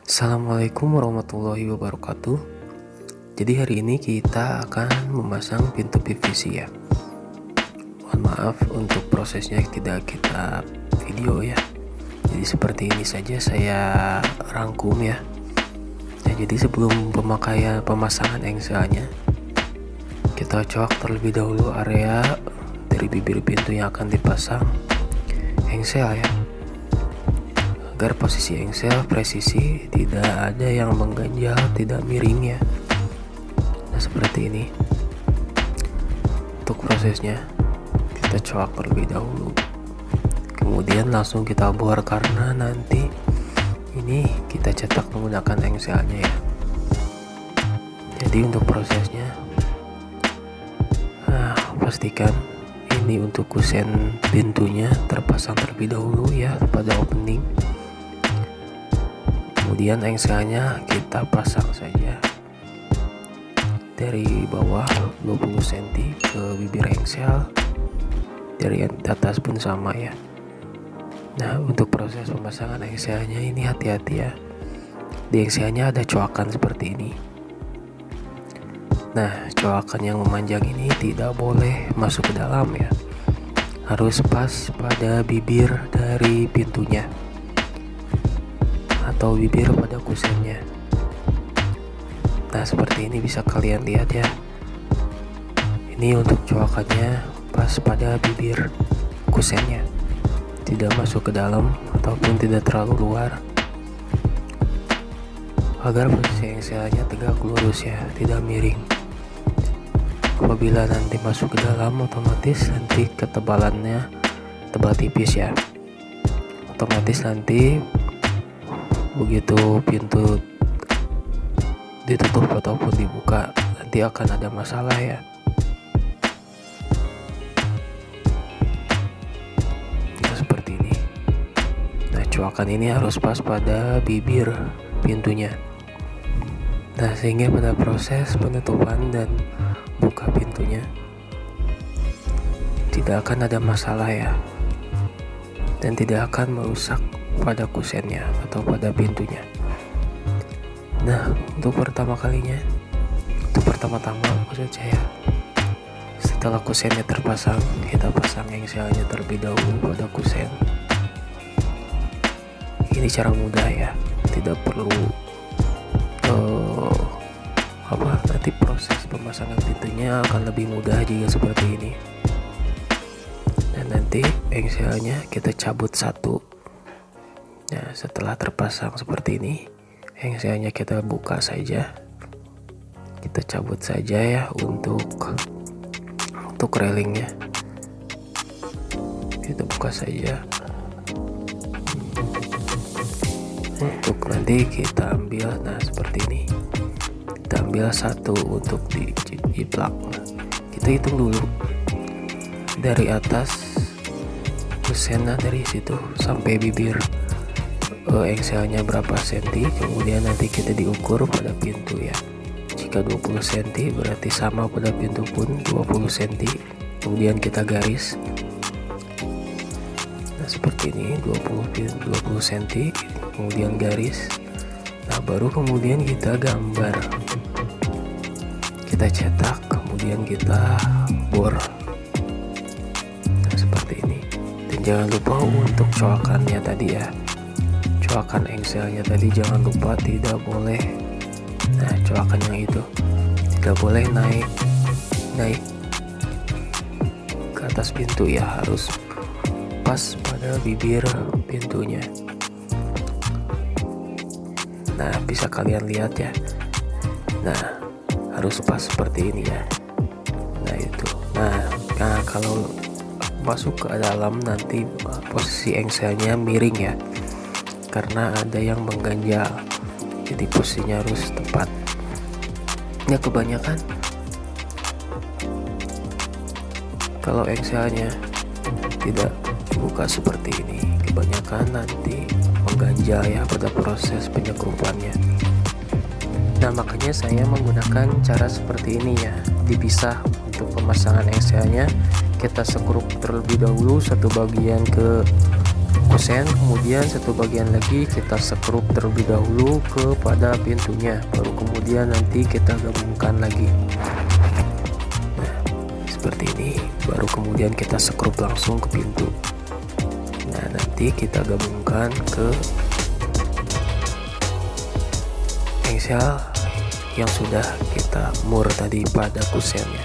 Assalamualaikum warahmatullahi wabarakatuh. Jadi hari ini kita akan memasang pintu PVC ya. Mohon maaf untuk prosesnya tidak kita video ya. Jadi seperti ini saja saya rangkum ya. Nah, jadi sebelum pemasangan engselnya, kita cok terlebih dahulu area dari bibir pintu yang akan dipasang engsel ya, agar posisi engsel presisi, tidak ada yang mengganjal, tidak miring ya. Nah seperti ini. Untuk prosesnya kita coak terlebih dahulu, kemudian langsung kita bor karena nanti ini kita cetak menggunakan engselnya ya. Jadi untuk prosesnya pastikan ini untuk kusen pintunya terpasang terlebih dahulu ya pada opening. Kemudian engselnya kita pasang saja dari bawah 20 cm ke bibir engsel, dari atas pun sama ya. Nah untuk proses pemasangan engselnya ini hati-hati ya, di engselnya ada coakan seperti ini. Nah coakan yang memanjang ini tidak boleh masuk ke dalam ya, harus pas pada bibir dari pintunya atau bibir pada kusennya. Nah seperti ini bisa kalian lihat ya. Ini untuk coakannya pas pada bibir kusennya, tidak masuk ke dalam ataupun tidak terlalu luar, agar posisi engselnya tegak lurus ya, tidak miring. Apabila nanti masuk ke dalam, otomatis nanti ketebalannya tebal tipis ya, otomatis nanti begitu pintu ditutup ataupun dibuka nanti akan ada masalah ya. Nah seperti ini. Nah coakan ini harus pas pada bibir pintunya. Nah sehingga pada proses penutupan dan buka pintunya tidak akan ada masalah ya, dan tidak akan merusak pada kusennya atau pada pintunya. Nah untuk pertama-tama maksud saya, setelah kusennya terpasang, kita pasang engselnya terlebih dahulu pada kusen. Ini cara mudah ya, tidak perlu nanti proses pemasangan pintunya akan lebih mudah jika seperti ini. Dan nanti engselnya kita cabut satu. Nah setelah terpasang seperti ini, engselnya kita buka saja, kita cabut saja ya untuk railingnya, kita buka saja. Untuk nanti kita ambil, nah seperti ini, kita ambil satu untuk dijiplak. Kita hitung dulu dari atas kusennya, dari situ sampai bibir engselnya berapa senti, kemudian nanti kita diukur pada pintu ya. Jika 20 cm berarti sama pada pintu pun 20 cm, kemudian kita garis. Nah seperti ini 20 cm, kemudian garis. Nah baru kemudian kita gambar, kita cetak, kemudian kita bor. Nah seperti ini. Dan jangan lupa untuk coakannya tadi ya, coakan engselnya tadi jangan lupa tidak boleh, nah coakan yang itu tidak boleh naik ke atas pintu ya, harus pas pada bibir pintunya. Nah bisa kalian lihat ya, nah harus pas seperti ini ya. Nah itu, nah kalau masuk ke dalam nanti posisi engselnya miring ya, karena ada yang mengganjal, jadi posisinya harus tepat ya. Kebanyakan kalau engselnya tidak dibuka seperti ini, kebanyakan nanti mengganjal ya pada proses penyekrupannya. Nah makanya saya menggunakan cara seperti ini ya, dipisah. Untuk pemasangan engselnya kita sekrup terlebih dahulu satu bagian ke kusen, kemudian satu bagian lagi kita skrup terlebih dahulu kepada pintunya, baru kemudian nanti kita gabungkan lagi. Nah, seperti ini, baru kemudian kita skrup langsung ke pintu. Nah, nanti kita gabungkan ke engsel yang sudah kita mur tadi pada kusennya.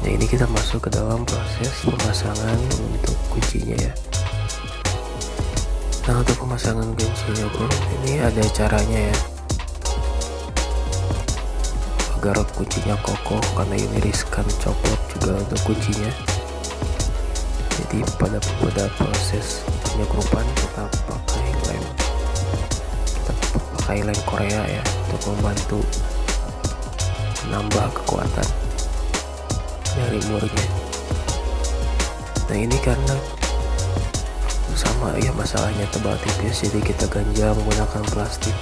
Nah, ini kita masuk ke dalam proses pemasangan untuk kuncinya ya. Nah, untuk pemasangan kuncinya pun ini ada caranya ya, agar kuncinya kokoh, karena ini riskan copot juga untuk kuncinya. Jadi pada proses penyekrupan kita pakai lem Korea ya, untuk membantu menambah kekuatan dari murnya. Nah, ini karena sama ya masalahnya tebal tipis, jadi kita ganjal menggunakan plastik.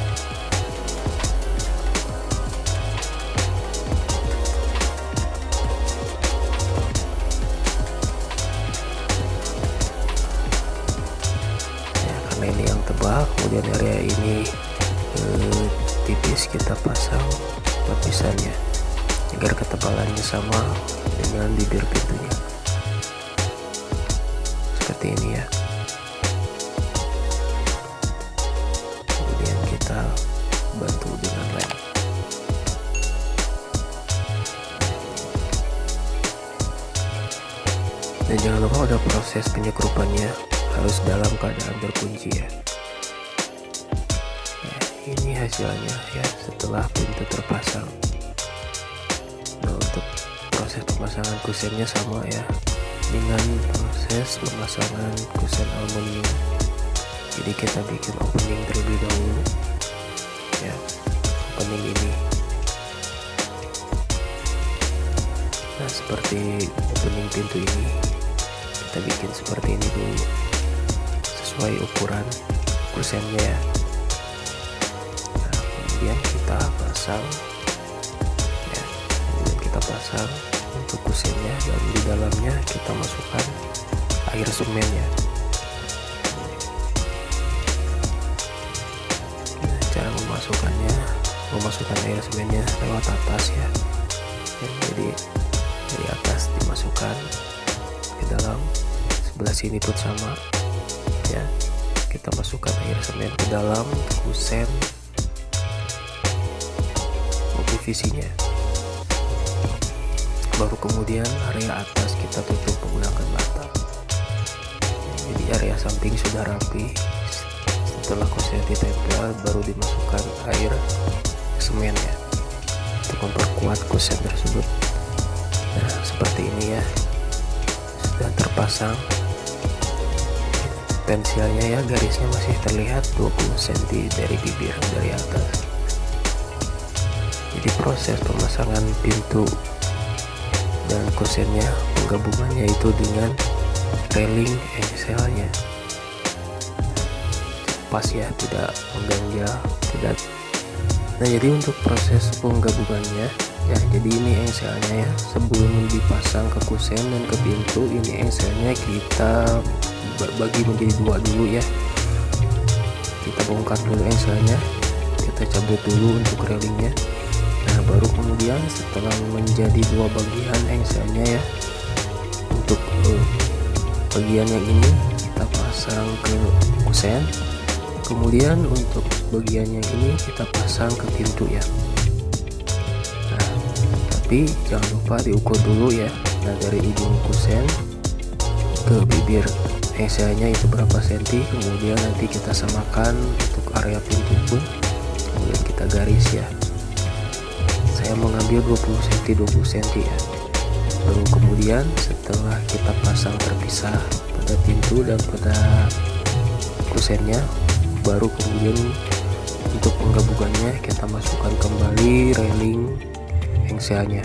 Ya, karena ini yang tebal, kemudian area ini tipis, kita pasang lapisannya agar ketebalannya sama dengan bibir pintunya, seperti ini ya. Kemudian kita bantu dengan lem. Dan jangan lupa pada proses penyekrupannya harus dalam keadaan terkunci ya. Ini hasilnya ya setelah pintu terpasang. Nah, untuk proses pemasangan kusennya sama ya dengan proses pemasangan kusen aluminium. Jadi kita bikin opening terlebih dahulu ya, opening ini. Nah, seperti opening pintu ini kita bikin seperti ini dulu sesuai ukuran kusennya ya. Kemudian kita pasang ya, kemudian kita pasang untuk kusennya, dan di dalamnya kita masukkan air semen ya. Nah, cara memasukkan air semennya lewat atas ya. Jadi dari atas dimasukkan ke dalam, sebelah sini pun sama ya, kita masukkan air semen ke dalam kusen PVC-nya. Baru kemudian area atas kita tutup menggunakan bata. Jadi area samping sudah rapi. Setelah kusen ditempel, baru dimasukkan air semen ya, untuk memperkuat kusen tersebut. Nah, seperti ini ya, sudah terpasang. Pensilnya ya, garisnya masih terlihat 20 cm dari bibir dari atas. Jadi proses pemasangan pintu dan kusennya, penggabungannya itu dengan railing engselnya pas ya, tidak mengganjal, tidak. Nah, jadi untuk proses penggabungannya ya, jadi ini engselnya ya, sebelum dipasang ke kusen dan ke pintu, ini engselnya kita bagi menjadi dua dulu ya. Kita bongkar dulu engselnya, kita cabut dulu untuk railingnya. Nah, baru kemudian setelah menjadi dua bagian engselnya ya, untuk bagian yang ini kita pasang ke kusen, kemudian untuk bagian yang ini kita pasang ke pintu ya. Nah, tapi jangan lupa diukur dulu ya. Nah, dari ujung kusen ke bibir engselnya itu berapa senti, kemudian nanti kita samakan untuk area pintu pun, kemudian kita garis ya. Saya mengambil 20 cm ya. Baru kemudian setelah kita pasang terpisah pada pintu dan pada kusennya, baru kemudian untuk penggabungannya kita masukkan kembali railing engselnya.